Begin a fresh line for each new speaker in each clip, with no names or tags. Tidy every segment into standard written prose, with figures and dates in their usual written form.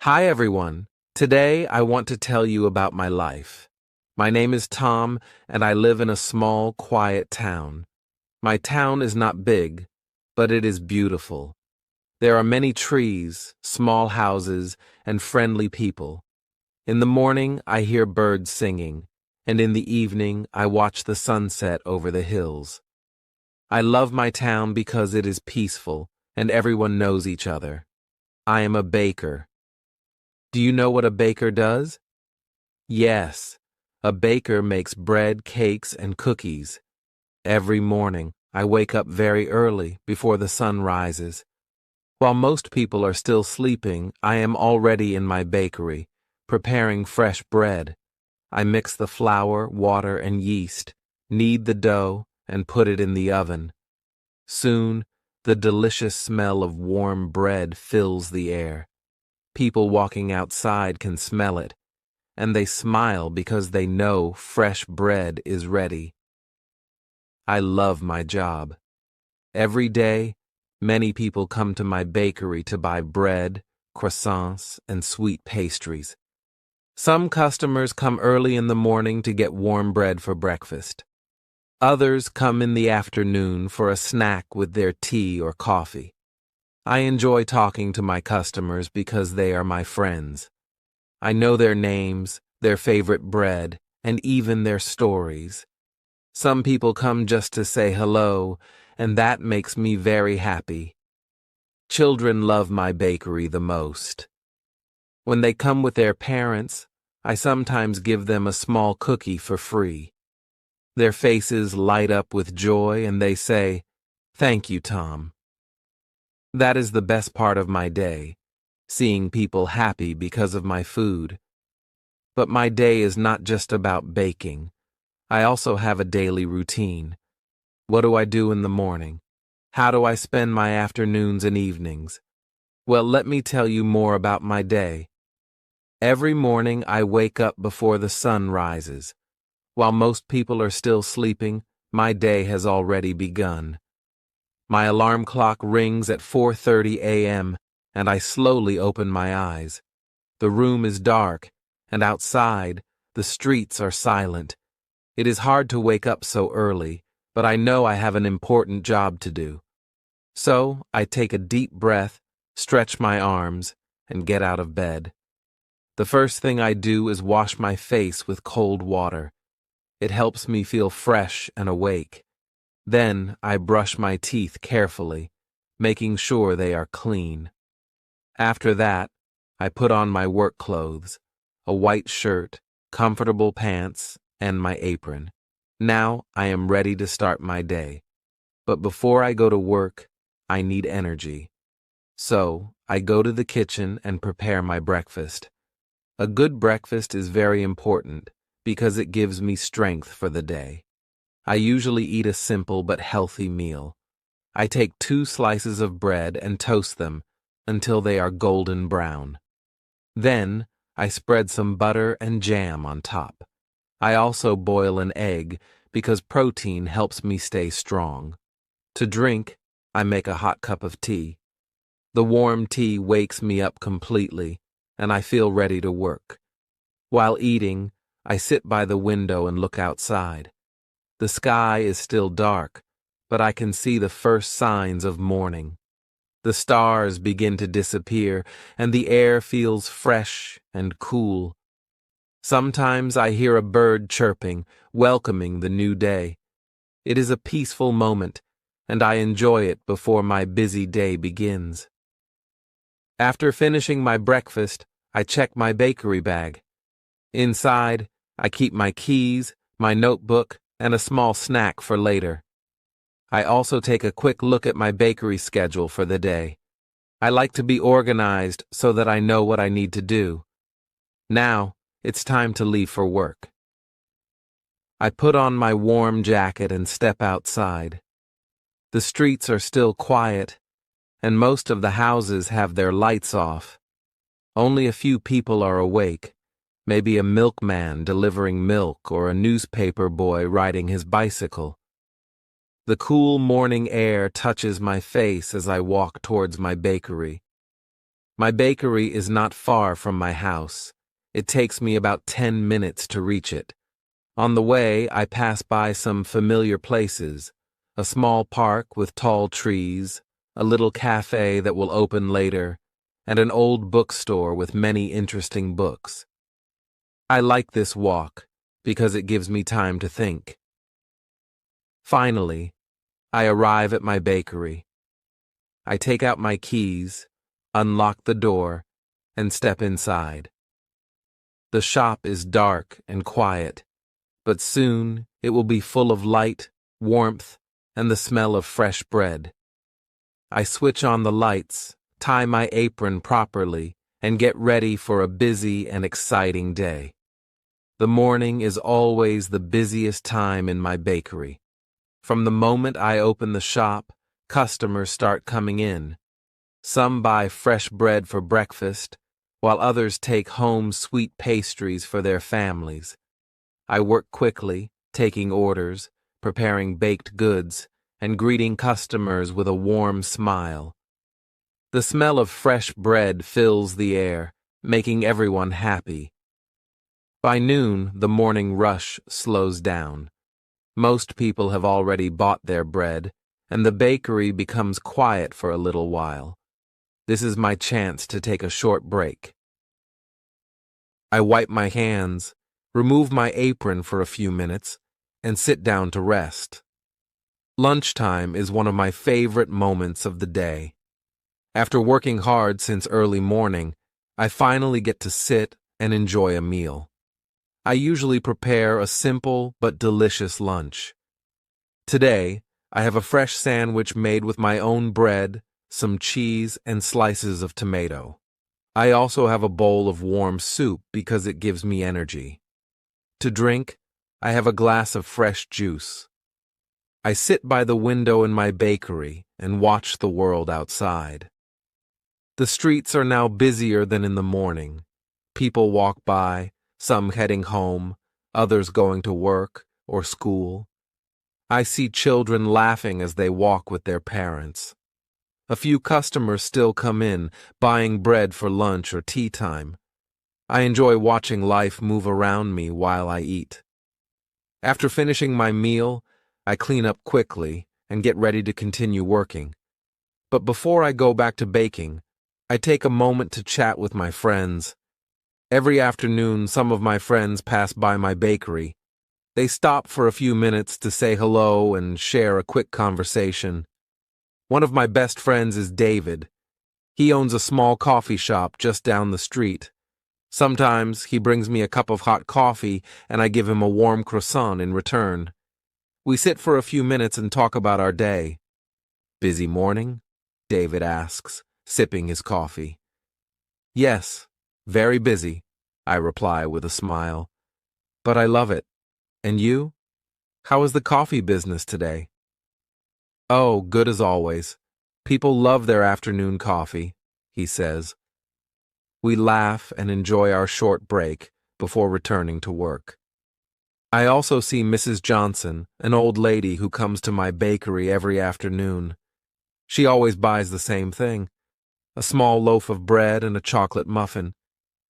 Hi everyone. Today I want to tell you about my life. My name is Tom and I live in a small, quiet town. My town is not big, but it is beautiful. There are many trees, small houses, and friendly people. In the morning I hear birds singing, and in the evening I watch the sunset over the hills. I love my town because it is peaceful and everyone knows each other. I am a baker. Do you know what a baker does? Yes, a baker makes bread, cakes, and cookies. Every morning, I wake up very early before the sun rises. While most people are still sleeping, I am already in my bakery, preparing fresh bread. I mix the flour, water, and yeast, knead the dough, and put it in the oven. Soon, the delicious smell of warm bread fills the air. People walking outside can smell it, and they smile because they know fresh bread is ready. I love my job. Every day, many people come to my bakery to buy bread, croissants, and sweet pastries. Some customers come early in the morning to get warm bread for breakfast. Others come in the afternoon for a snack with their tea or coffee. I enjoy talking to my customers because they are my friends. I know their names, their favorite bread, and even their stories. Some people come just to say hello, and that makes me very happy. Children love my bakery the most. When they come with their parents, I sometimes give them a small cookie for free. Their faces light up with joy and they say, "Thank you, Tom." That is the best part of my day, seeing people happy because of my food. But my day is not just about baking. I also have a daily routine. What do I do in the morning? How do I spend my afternoons and evenings? Well, let me tell you more about my day. Every morning I wake up before the sun rises. While most people are still sleeping, my day has already begun. My alarm clock rings at 4:30 a.m., and I slowly open my eyes. The room is dark, and outside, the streets are silent. It is hard to wake up so early, but I know I have an important job to do. So, I take a deep breath, stretch my arms, and get out of bed. The first thing I do is wash my face with cold water. It helps me feel fresh and awake. Then, I brush my teeth carefully, making sure they are clean. After that, I put on my work clothes, a white shirt, comfortable pants, and my apron. Now I am ready to start my day. But before I go to work, I need energy. So I go to the kitchen and prepare my breakfast. A good breakfast is very important because it gives me strength for the day. I usually eat a simple but healthy meal. I take 2 slices of bread and toast them until they are golden brown. Then, I spread some butter and jam on top. I also boil an egg because protein helps me stay strong. To drink, I make a hot cup of tea. The warm tea wakes me up completely, and I feel ready to work. While eating, I sit by the window and look outside. The sky is still dark, but I can see the first signs of morning. The stars begin to disappear, and the air feels fresh and cool. Sometimes I hear a bird chirping, welcoming the new day. It is a peaceful moment, and I enjoy it before my busy day begins. After finishing my breakfast, I check my bakery bag. Inside, I keep my keys, my notebook, and a small snack for later. I also take a quick look at my bakery schedule for the day. I like to be organized so that I know what I need to do. Now, it's time to leave for work. I put on my warm jacket and step outside. The streets are still quiet, and most of the houses have their lights off. Only a few people are awake, maybe a milkman delivering milk or a newspaper boy riding his bicycle. The cool morning air touches my face as I walk towards my bakery. My bakery is not far from my house. It takes me about 10 minutes to reach it. On the way, I pass by some familiar places, a small park with tall trees, a little cafe that will open later, and an old bookstore with many interesting books. I like this walk because it gives me time to think. Finally, I arrive at my bakery. I take out my keys, unlock the door, and step inside. The shop is dark and quiet, but soon it will be full of light, warmth, and the smell of fresh bread. I switch on the lights, tie my apron properly, and get ready for a busy and exciting day. The morning is always the busiest time in my bakery. From the moment I open the shop, customers start coming in. Some buy fresh bread for breakfast, while others take home sweet pastries for their families. I work quickly, taking orders, preparing baked goods, and greeting customers with a warm smile. The smell of fresh bread fills the air, making everyone happy. By noon, the morning rush slows down. Most people have already bought their bread, and the bakery becomes quiet for a little while. This is my chance to take a short break. I wipe my hands, remove my apron for a few minutes, and sit down to rest. Lunchtime is one of my favorite moments of the day. After working hard since early morning, I finally get to sit and enjoy a meal. I usually prepare a simple but delicious lunch. Today, I have a fresh sandwich made with my own bread, some cheese, and slices of tomato. I also have a bowl of warm soup because it gives me energy. To drink, I have a glass of fresh juice. I sit by the window in my bakery and watch the world outside. The streets are now busier than in the morning. People walk by, some heading home, others going to work or school. I see children laughing as they walk with their parents. A few customers still come in, buying bread for lunch or tea time. I enjoy watching life move around me while I eat. After finishing my meal, I clean up quickly and get ready to continue working. But before I go back to baking, I take a moment to chat with my friends. Every afternoon, some of my friends pass by my bakery. They stop for a few minutes to say hello and share a quick conversation. One of my best friends is David. He owns a small coffee shop just down the street. Sometimes he brings me a cup of hot coffee and I give him a warm croissant in return. We sit for a few minutes and talk about our day. "Busy morning?" David asks, sipping his coffee. "Yes, very busy," I reply with a smile. "But I love it. And you? How is the coffee business today?" "Oh, good as always. People love their afternoon coffee," he says. We laugh and enjoy our short break before returning to work. I also see Mrs. Johnson, an old lady who comes to my bakery every afternoon. She always buys the same thing, a small loaf of bread and a chocolate muffin.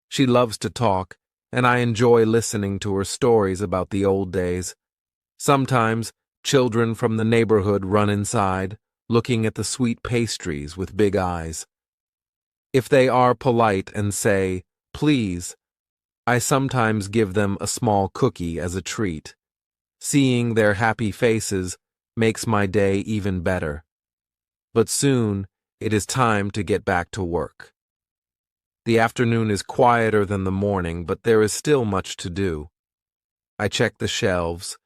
She loves to talk, and I enjoy listening to her stories about the old days. Sometimes, children from the neighborhood run inside, looking at the sweet pastries with big eyes. If they are polite and say, "Please," I sometimes give them a small cookie as a treat. Seeing their happy faces makes my day even better. But soon, it is time to get back to work. The afternoon is quieter than the morning, but there is still much to do. I check the shelves,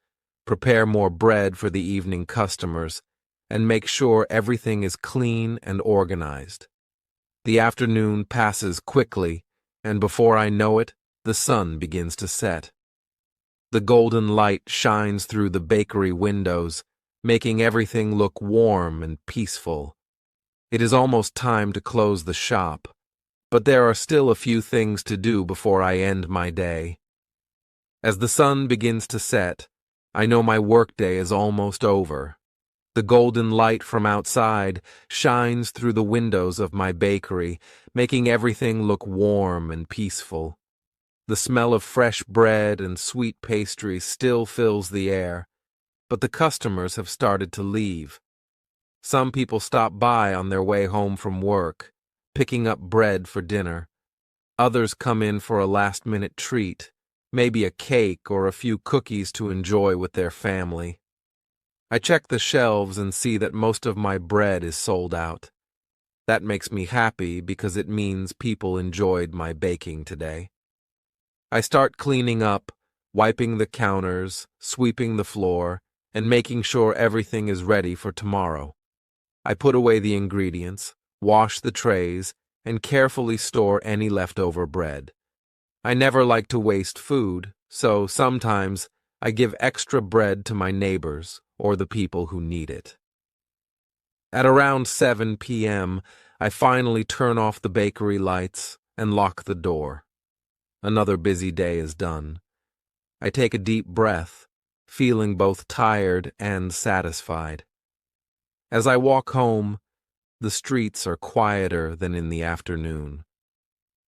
prepare more bread for the evening customers, and make sure everything is clean and organized. The afternoon passes quickly, and before I know it, the sun begins to set. The golden light shines through the bakery windows, making everything look warm and peaceful. It is almost time to close the shop, but there are still a few things to do before I end my day. As the sun begins to set, I know my workday is almost over. The golden light from outside shines through the windows of my bakery, making everything look warm and peaceful. The smell of fresh bread and sweet pastries still fills the air, but the customers have started to leave. Some people stop by on their way home from work, picking up bread for dinner. Others come in for a last-minute treat, maybe a cake or a few cookies to enjoy with their family. I check the shelves and see that most of my bread is sold out. That makes me happy because it means people enjoyed my baking today. I start cleaning up, wiping the counters, sweeping the floor, and making sure everything is ready for tomorrow. I put away the ingredients, wash the trays, and carefully store any leftover bread. I never like to waste food, so sometimes I give extra bread to my neighbors or the people who need it. At around 7 p.m., I finally turn off the bakery lights and lock the door. Another busy day is done. I take a deep breath, feeling both tired and satisfied. As I walk home, the streets are quieter than in the afternoon.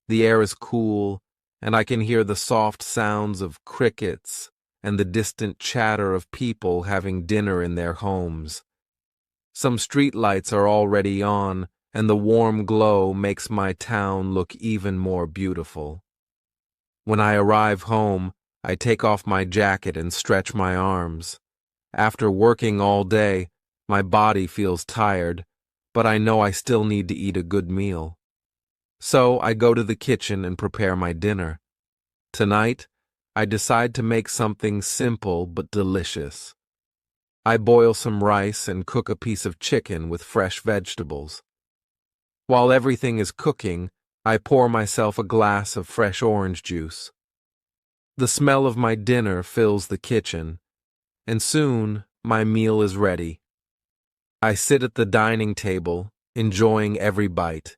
The air is cool, and I can hear the soft sounds of crickets and the distant chatter of people having dinner in their homes. Some street lights are already on, and the warm glow makes my town look even more beautiful. When I arrive home, I take off my jacket and stretch my arms. After working all day, my body feels tired, but I know I still need to eat a good meal. So I go to the kitchen and prepare my dinner. Tonight, I decide to make something simple but delicious. I boil some rice and cook a piece of chicken with fresh vegetables. While everything is cooking, I pour myself a glass of fresh orange juice. The smell of my dinner fills the kitchen, and soon my meal is ready. I sit at the dining table, enjoying every bite.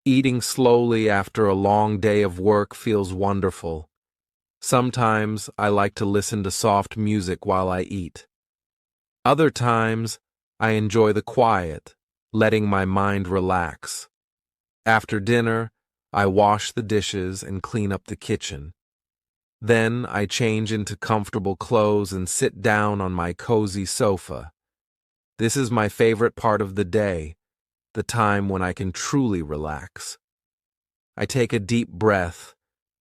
Eating slowly after a long day of work feels wonderful. Sometimes I like to listen to soft music while I eat. Other times, I enjoy the quiet, letting my mind relax. After dinner, I wash the dishes and clean up the kitchen. Then I change into comfortable clothes and sit down on my cozy sofa. This is my favorite part of the day, the time when I can truly relax. I take a deep breath,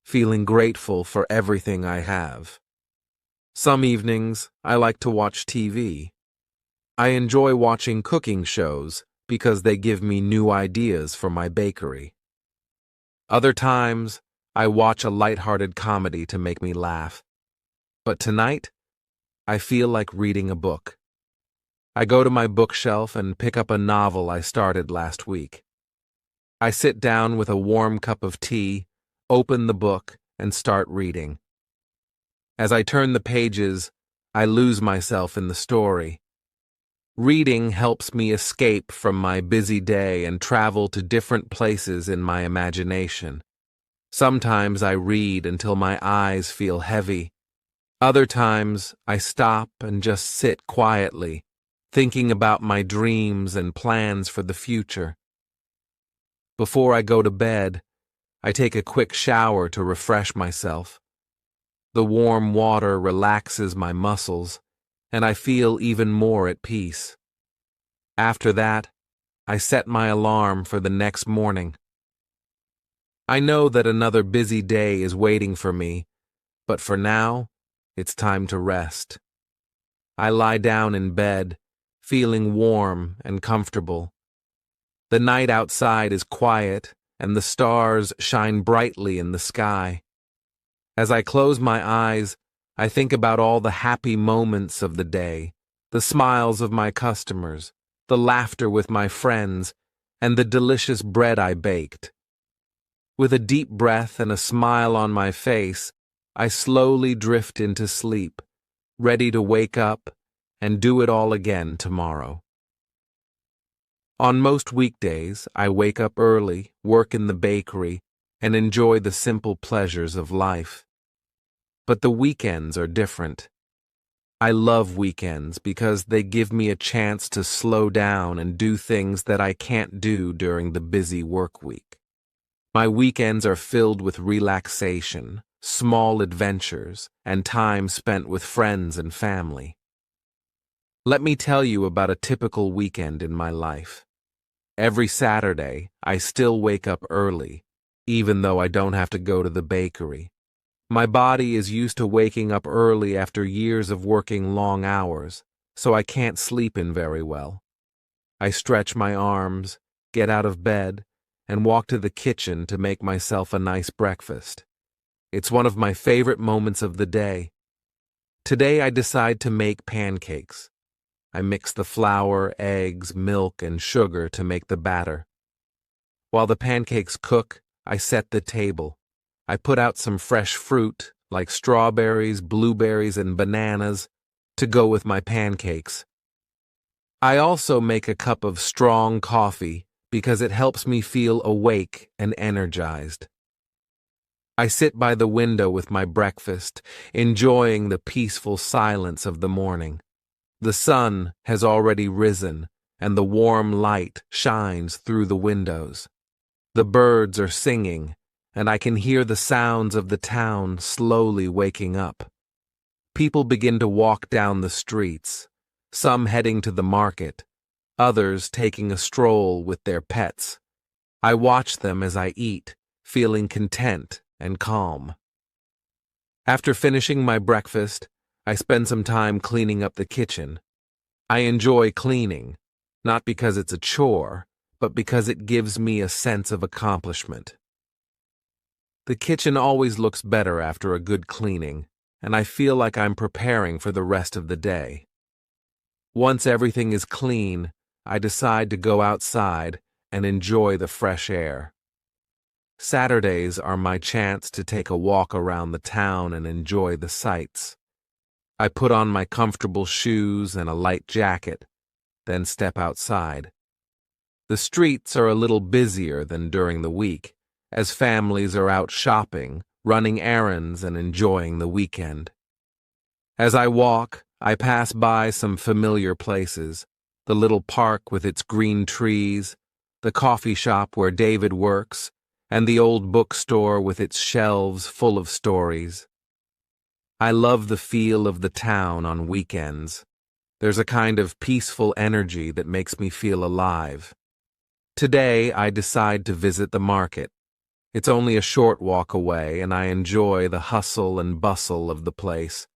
feeling grateful for everything I have. Some evenings, I like to watch TV. I enjoy watching cooking shows because they give me new ideas for my bakery. Other times, I watch a lighthearted comedy to make me laugh. But tonight, I feel like reading a book. I go to my bookshelf and pick up a novel I started last week. I sit down with a warm cup of tea, open the book, and start reading. As I turn the pages, I lose myself in the story. Reading helps me escape from my busy day and travel to different places in my imagination. Sometimes I read until my eyes feel heavy. Other times I stop and just sit quietly, thinking about my dreams and plans for the future. Before I go to bed, I take a quick shower to refresh myself. The warm water relaxes my muscles, and I feel even more at peace. After that, I set my alarm for the next morning. I know that another busy day is waiting for me, but for now, it's time to rest. I lie down in bed, feeling warm and comfortable. The night outside is quiet, and the stars shine brightly in the sky. As I close my eyes, I think about all the happy moments of the day, the smiles of my customers, the laughter with my friends, and the delicious bread I baked. With a deep breath and a smile on my face, I slowly drift into sleep, ready to wake up and do it all again tomorrow. On most weekdays, I wake up early, work in the bakery, and enjoy the simple pleasures of life. But the weekends are different. I love weekends because they give me a chance to slow down and do things that I can't do during the busy work week. My weekends are filled with relaxation, small adventures, and time spent with friends and family. Let me tell you about a typical weekend in my life. Every Saturday, I still wake up early, even though I don't have to go to the bakery. My body is used to waking up early after years of working long hours, so I can't sleep in very well. I stretch my arms, get out of bed, and walk to the kitchen to make myself a nice breakfast. It's one of my favorite moments of the day. Today I decide to make pancakes. I mix the flour, eggs, milk, and sugar to make the batter. While the pancakes cook, I set the table. I put out some fresh fruit, like strawberries, blueberries, and bananas, to go with my pancakes. I also make a cup of strong coffee because it helps me feel awake and energized. I sit by the window with my breakfast, enjoying the peaceful silence of the morning. The sun has already risen, and the warm light shines through the windows. The birds are singing, and I can hear the sounds of the town slowly waking up. People begin to walk down the streets, some heading to the market, others taking a stroll with their pets. I watch them as I eat, feeling content and calm. After finishing my breakfast, I spend some time cleaning up the kitchen. I enjoy cleaning, not because it's a chore, but because it gives me a sense of accomplishment. The kitchen always looks better after a good cleaning, and I feel like I'm preparing for the rest of the day. Once everything is clean, I decide to go outside and enjoy the fresh air. Saturdays are my chance to take a walk around the town and enjoy the sights. I put on my comfortable shoes and a light jacket, then step outside. The streets are a little busier than during the week, as families are out shopping, running errands, and enjoying the weekend. As I walk, I pass by some familiar places: the little park with its green trees, the coffee shop where David works, and the old bookstore with its shelves full of stories. I love the feel of the town on weekends. There's a kind of peaceful energy that makes me feel alive. Today, I decide to visit the market. It's only a short walk away, and I enjoy the hustle and bustle of the place.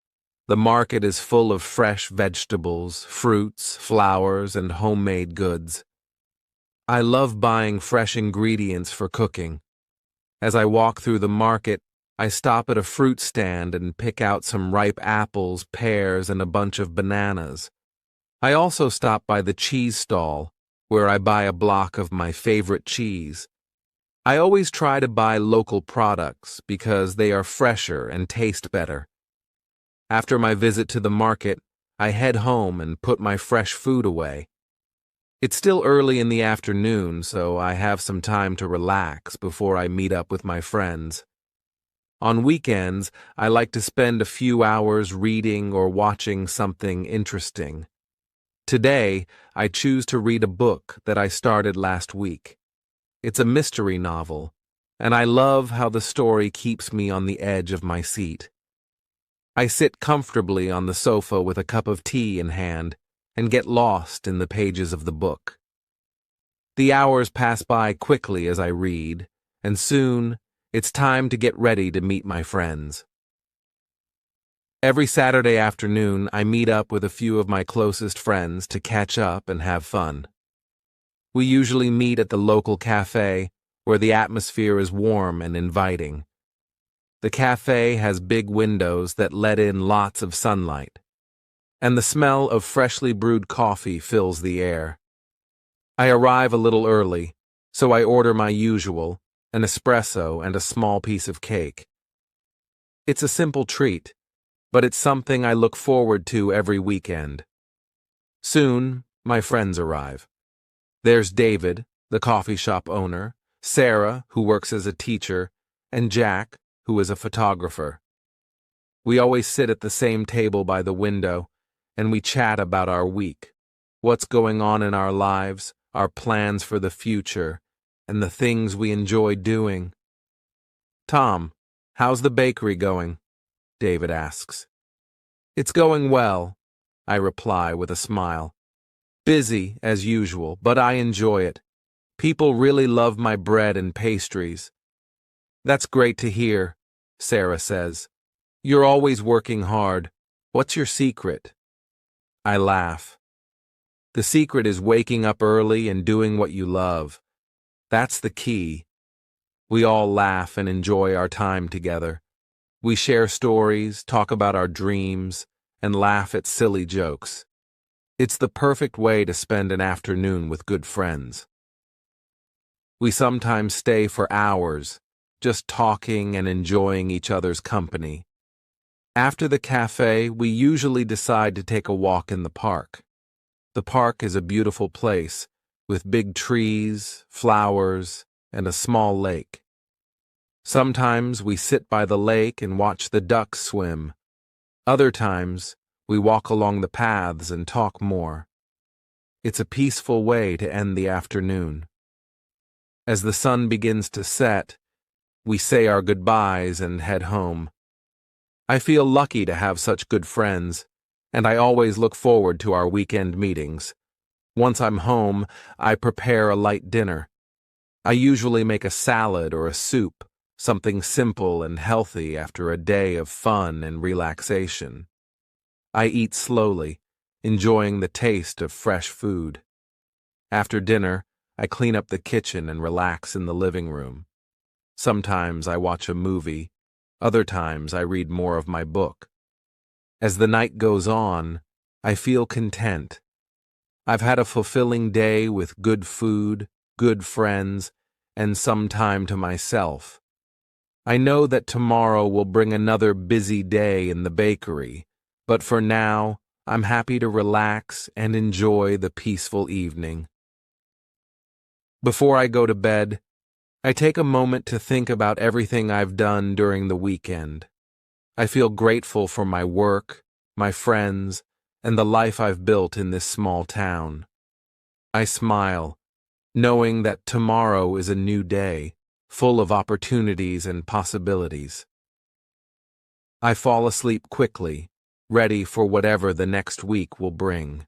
The market is full of fresh vegetables, fruits, flowers, and homemade goods. I love buying fresh ingredients for cooking. As I walk through the market, I stop at a fruit stand and pick out some ripe apples, pears, and a bunch of bananas. I also stop by the cheese stall, where I buy a block of my favorite cheese. I always try to buy local products because they are fresher and taste better. After my visit to the market, I head home and put my fresh food away. It's still early in the afternoon, so I have some time to relax before I meet up with my friends. On weekends, I like to spend a few hours reading or watching something interesting. Today, I choose to read a book that I started last week. It's a mystery novel, and I love how the story keeps me on the edge of my seat. I sit comfortably on the sofa with a cup of tea in hand and get lost in the pages of the book. The hours pass by quickly as I read, and soon, it's time to get ready to meet my friends. Every Saturday afternoon, I meet up with a few of my closest friends to catch up and have fun. We usually meet at the local cafe, where the atmosphere is warm and inviting. The cafe has big windows that let in lots of sunlight, and the smell of freshly brewed coffee fills the air. I arrive a little early, so I order my usual, an espresso and a small piece of cake. It's a simple treat, but it's something I look forward to every weekend. Soon, my friends arrive. There's David, the coffee shop owner, Sarah, who works as a teacher, and Jack, who is a photographer. We always sit at the same table by the window, and we chat about our week, what's going on in our lives, our plans for the future, and the things we enjoy doing. "Tom, how's the bakery going?" David asks. "It's going well," I reply with a smile. "Busy, as usual, but I enjoy it. People really love my bread and pastries." "That's great to hear," Sarah says. "You're always working hard. What's your secret?" I laugh. "The secret is waking up early and doing what you love. That's the key." We all laugh and enjoy our time together. We share stories, talk about our dreams, and laugh at silly jokes. It's the perfect way to spend an afternoon with good friends. We sometimes stay for hours, just talking and enjoying each other's company. After the cafe, we usually decide to take a walk in the park. The park is a beautiful place, with big trees, flowers, and a small lake. Sometimes we sit by the lake and watch the ducks swim. Other times, we walk along the paths and talk more. It's a peaceful way to end the afternoon. As the sun begins to set, we say our goodbyes and head home. I feel lucky to have such good friends, and I always look forward to our weekend meetings. Once I'm home, I prepare a light dinner. I usually make a salad or a soup, something simple and healthy after a day of fun and relaxation. I eat slowly, enjoying the taste of fresh food. After dinner, I clean up the kitchen and relax in the living room. Sometimes I watch a movie, other times I read more of my book. As the night goes on, I feel content. I've had a fulfilling day with good food, good friends, and some time to myself. I know that tomorrow will bring another busy day in the bakery, but for now, I'm happy to relax and enjoy the peaceful evening. Before I go to bed, I take a moment to think about everything I've done during the weekend. I feel grateful for my work, my friends, and the life I've built in this small town. I smile, knowing that tomorrow is a new day, full of opportunities and possibilities. I fall asleep quickly, ready for whatever the next week will bring.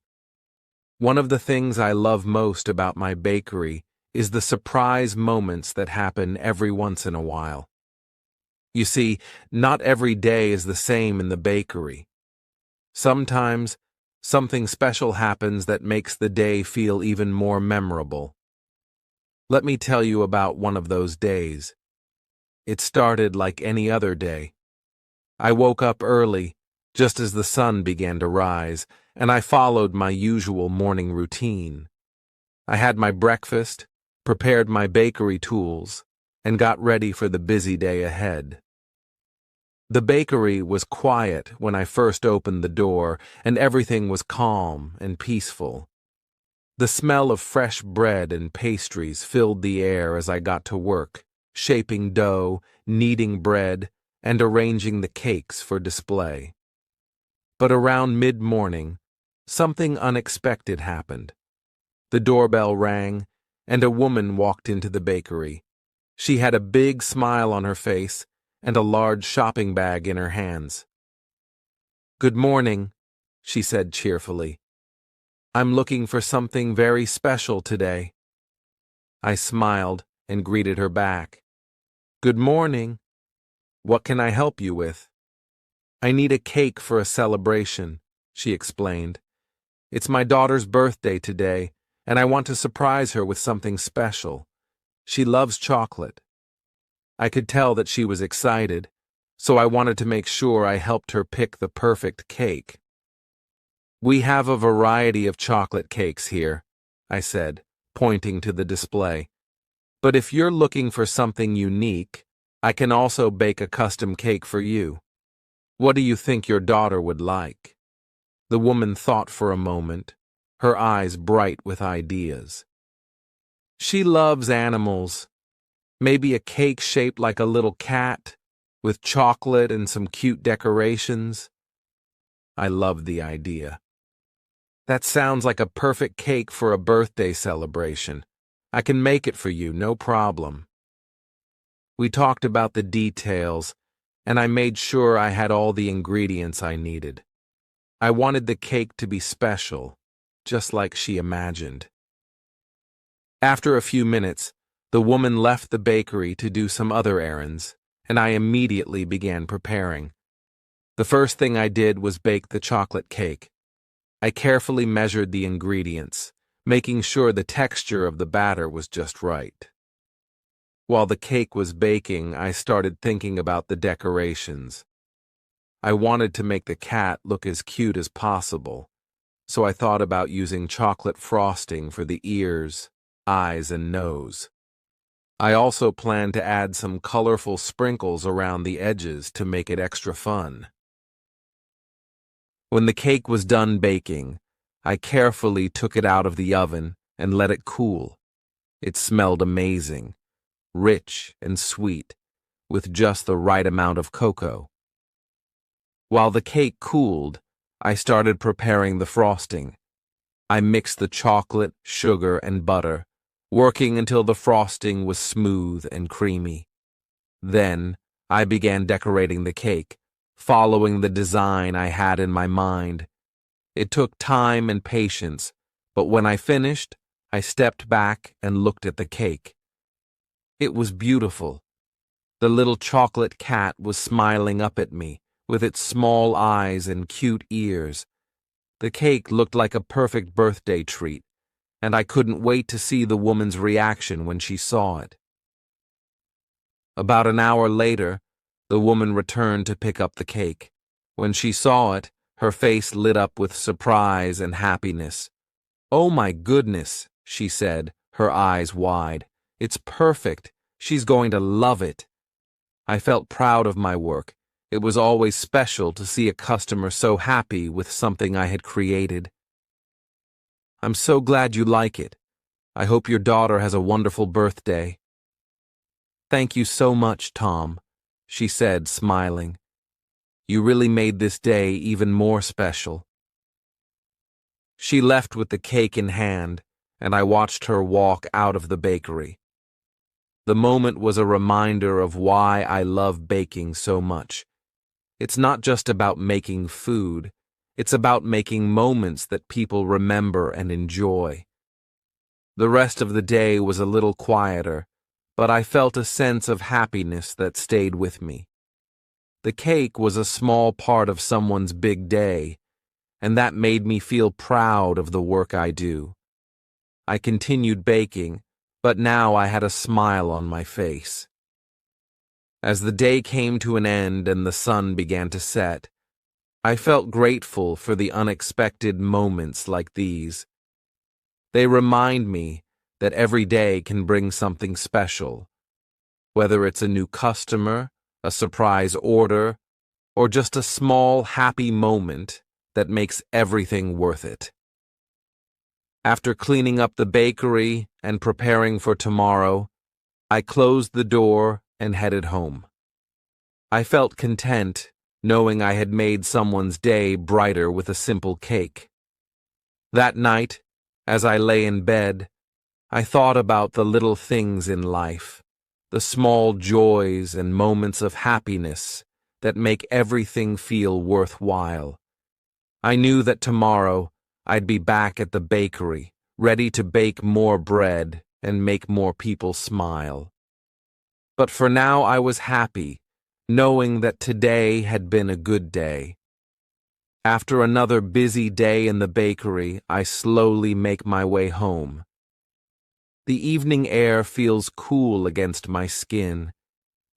One of the things I love most about my bakery is the surprise moments that happen every once in a while. You see, not every day is the same in the bakery. Sometimes, something special happens that makes the day feel even more memorable. Let me tell you about one of those days. It started like any other day. I woke up early, just as the sun began to rise, and I followed my usual morning routine. I had my breakfast, prepared my bakery tools, and got ready for the busy day ahead. The bakery was quiet when I first opened the door, and everything was calm and peaceful. The smell of fresh bread and pastries filled the air as I got to work, shaping dough, kneading bread, and arranging the cakes for display. But around mid-morning, something unexpected happened. The doorbell rang, and a woman walked into the bakery. She had a big smile on her face and a large shopping bag in her hands. "Good morning," she said cheerfully. "I'm looking for something very special today." I smiled and greeted her back. "Good morning. What can I help you with?" "I need a cake for a celebration," she explained. "It's my daughter's birthday today, and I want to surprise her with something special. She loves chocolate." I could tell that she was excited, so I wanted to make sure I helped her pick the perfect cake. "We have a variety of chocolate cakes here," I said, pointing to the display. "But if you're looking for something unique, I can also bake a custom cake for you. What do you think your daughter would like?" The woman thought for a moment, her eyes bright with ideas. "She loves animals. Maybe a cake shaped like a little cat, with chocolate and some cute decorations." I loved the idea. That sounds like a perfect cake for a birthday celebration. I can make it for you, no problem. We talked about the details, and I made sure I had all the ingredients I needed. I wanted the cake to be special, just like she imagined. After a few minutes, the woman left the bakery to do some other errands, and I immediately began preparing. The first thing I did was bake the chocolate cake. I carefully measured the ingredients, making sure the texture of the batter was just right. While the cake was baking, I started thinking about the decorations. I wanted to make the cat look as cute as possible, so I thought about using chocolate frosting for the ears, eyes, and nose. I also planned to add some colorful sprinkles around the edges to make it extra fun. When the cake was done baking, I carefully took it out of the oven and let it cool. It smelled amazing, rich and sweet, with just the right amount of cocoa. While the cake cooled, I started preparing the frosting. I mixed the chocolate, sugar, and butter, working until the frosting was smooth and creamy. Then, I began decorating the cake, following the design I had in my mind. It took time and patience, but when I finished, I stepped back and looked at the cake. It was beautiful. The little chocolate cat was smiling up at me, with its small eyes and cute ears. The cake looked like a perfect birthday treat, and I couldn't wait to see the woman's reaction when she saw it. About an hour later, the woman returned to pick up the cake. When she saw it, her face lit up with surprise and happiness. "Oh my goodness," she said, her eyes wide. "It's perfect. She's going to love it." I felt proud of my work. It was always special to see a customer so happy with something I had created. "I'm so glad you like it. I hope your daughter has a wonderful birthday." "Thank you so much, Tom," she said, smiling. "You really made this day even more special." She left with the cake in hand, and I watched her walk out of the bakery. The moment was a reminder of why I love baking so much. It's not just about making food, it's about making moments that people remember and enjoy. The rest of the day was a little quieter, but I felt a sense of happiness that stayed with me. The cake was a small part of someone's big day, and that made me feel proud of the work I do. I continued baking, but now I had a smile on my face. As the day came to an end and the sun began to set, I felt grateful for the unexpected moments like these. They remind me that every day can bring something special, whether it's a new customer, a surprise order, or just a small happy moment that makes everything worth it. After cleaning up the bakery and preparing for tomorrow, I closed the door and headed home. I felt content knowing I had made someone's day brighter with a simple cake. That night, as I lay in bed, I thought about the little things in life, the small joys and moments of happiness that make everything feel worthwhile. I knew that tomorrow I'd be back at the bakery, ready to bake more bread and make more people smile. But for now I was happy, knowing that today had been a good day. After another busy day in the bakery, I slowly make my way home. The evening air feels cool against my skin,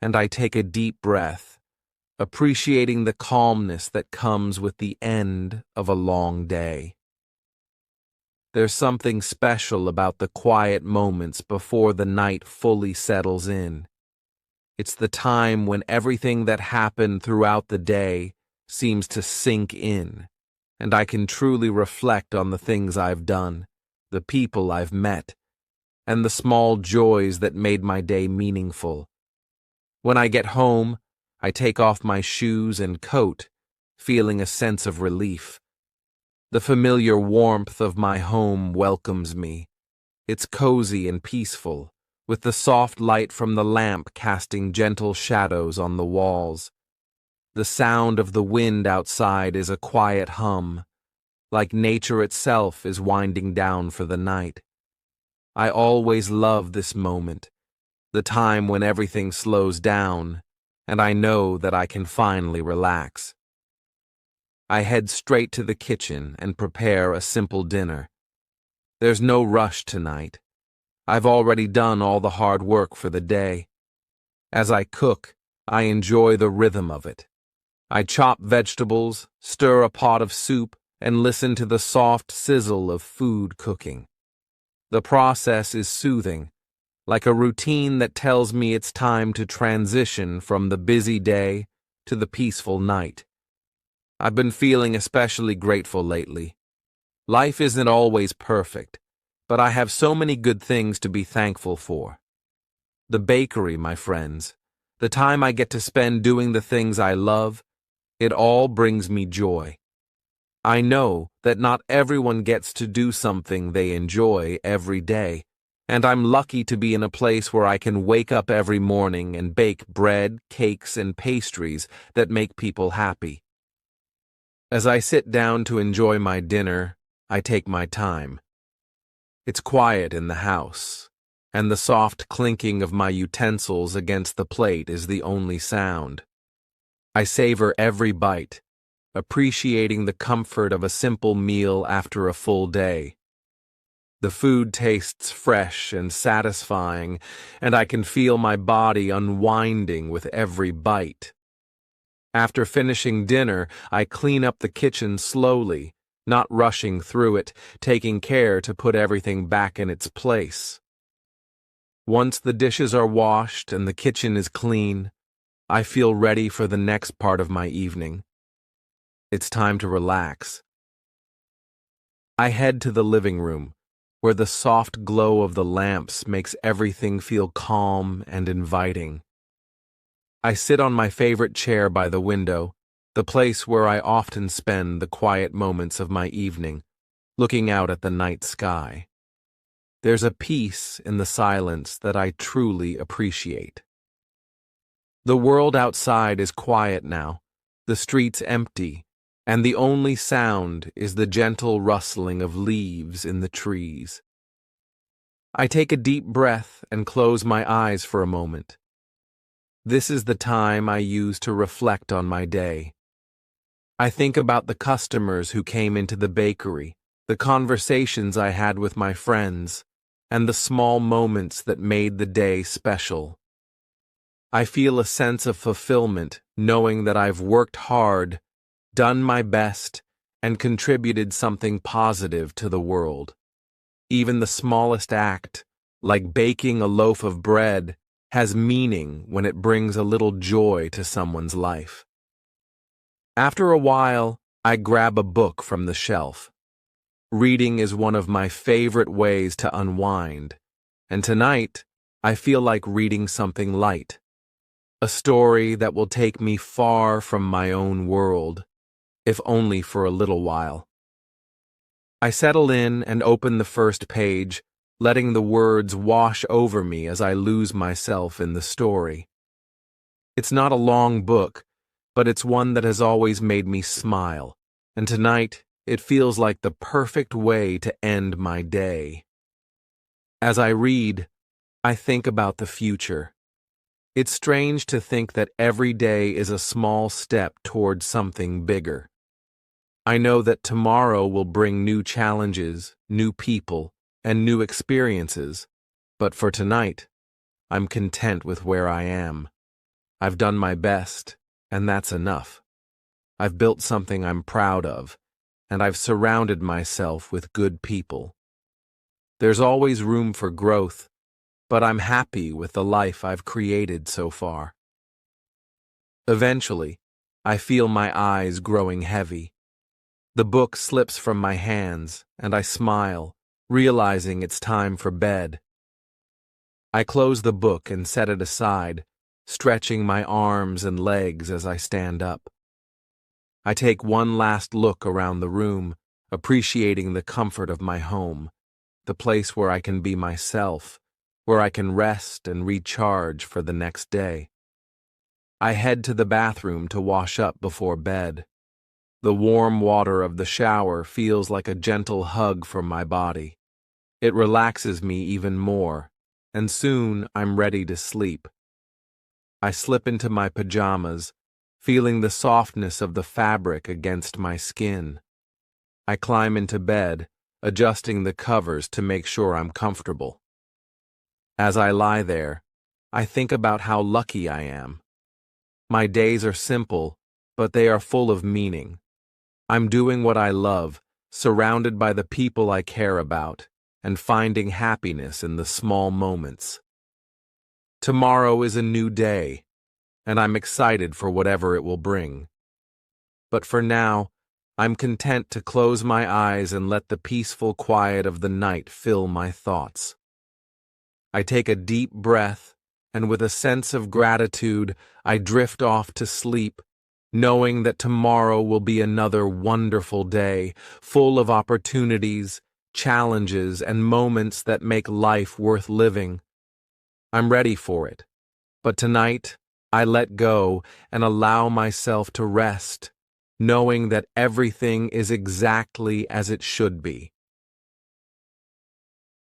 and I take a deep breath, appreciating the calmness that comes with the end of a long day. There's something special about the quiet moments before the night fully settles in. It's the time when everything that happened throughout the day seems to sink in, and I can truly reflect on the things I've done, the people I've met, and the small joys that made my day meaningful. When I get home, I take off my shoes and coat, feeling a sense of relief. The familiar warmth of my home welcomes me. It's cozy and peaceful, with the soft light from the lamp casting gentle shadows on the walls. The sound of the wind outside is a quiet hum, like nature itself is winding down for the night. I always love this moment, the time when everything slows down, and I know that I can finally relax. I head straight to the kitchen and prepare a simple dinner. There's no rush tonight. I've already done all the hard work for the day. As I cook, I enjoy the rhythm of it. I chop vegetables, stir a pot of soup, and listen to the soft sizzle of food cooking. The process is soothing, like a routine that tells me it's time to transition from the busy day to the peaceful night. I've been feeling especially grateful lately. Life isn't always perfect, but I have so many good things to be thankful for. The bakery, my friends, the time I get to spend doing the things I love, it all brings me joy. I know that not everyone gets to do something they enjoy every day, and I'm lucky to be in a place where I can wake up every morning and bake bread, cakes, and pastries that make people happy. As I sit down to enjoy my dinner, I take my time. It's quiet in the house, and the soft clinking of my utensils against the plate is the only sound. I savor every bite, appreciating the comfort of a simple meal after a full day. The food tastes fresh and satisfying, and I can feel my body unwinding with every bite. After finishing dinner, I clean up the kitchen slowly, not rushing through it, taking care to put everything back in its place. Once the dishes are washed and the kitchen is clean, I feel ready for the next part of my evening. It's time to relax. I head to the living room, where the soft glow of the lamps makes everything feel calm and inviting. I sit on my favorite chair by the window, the place where I often spend the quiet moments of my evening, looking out at the night sky. There's a peace in the silence that I truly appreciate. The world outside is quiet now, the streets empty, and the only sound is the gentle rustling of leaves in the trees. I take a deep breath and close my eyes for a moment. This is the time I use to reflect on my day. I think about the customers who came into the bakery, the conversations I had with my friends, and the small moments that made the day special. I feel a sense of fulfillment knowing that I've worked hard, done my best, and contributed something positive to the world. Even the smallest act, like baking a loaf of bread, has meaning when it brings a little joy to someone's life. After a while, I grab a book from the shelf. Reading is one of my favorite ways to unwind, and tonight, I feel like reading something light. A story that will take me far from my own world, if only for a little while. I settle in and open the first page, letting the words wash over me as I lose myself in the story. It's not a long book, but it's one that has always made me smile, and tonight it feels like the perfect way to end my day. As I read, I think about the future. It's strange to think that every day is a small step towards something bigger. I know that tomorrow will bring new challenges, new people, and new experiences, but for tonight, I'm content with where I am. I've done my best, and that's enough. I've built something I'm proud of, and I've surrounded myself with good people. There's always room for growth, but I'm happy with the life I've created so far. Eventually, I feel my eyes growing heavy. The book slips from my hands, and I smile, realizing it's time for bed. I close the book and set it aside, stretching my arms and legs as I stand up. I take one last look around the room, appreciating the comfort of my home, the place where I can be myself, where I can rest and recharge for the next day. I head to the bathroom to wash up before bed. The warm water of the shower feels like a gentle hug for my body. It relaxes me even more, and soon I'm ready to sleep. I slip into my pajamas, feeling the softness of the fabric against my skin. I climb into bed, adjusting the covers to make sure I'm comfortable. As I lie there, I think about how lucky I am. My days are simple, but they are full of meaning. I'm doing what I love, surrounded by the people I care about, and finding happiness in the small moments. Tomorrow is a new day, and I'm excited for whatever it will bring. But for now, I'm content to close my eyes and let the peaceful quiet of the night fill my thoughts. I take a deep breath, and with a sense of gratitude, I drift off to sleep, knowing that tomorrow will be another wonderful day, full of opportunities, challenges, and moments that make life worth living. I'm ready for it, but tonight I let go and allow myself to rest, knowing that everything is exactly as it should be.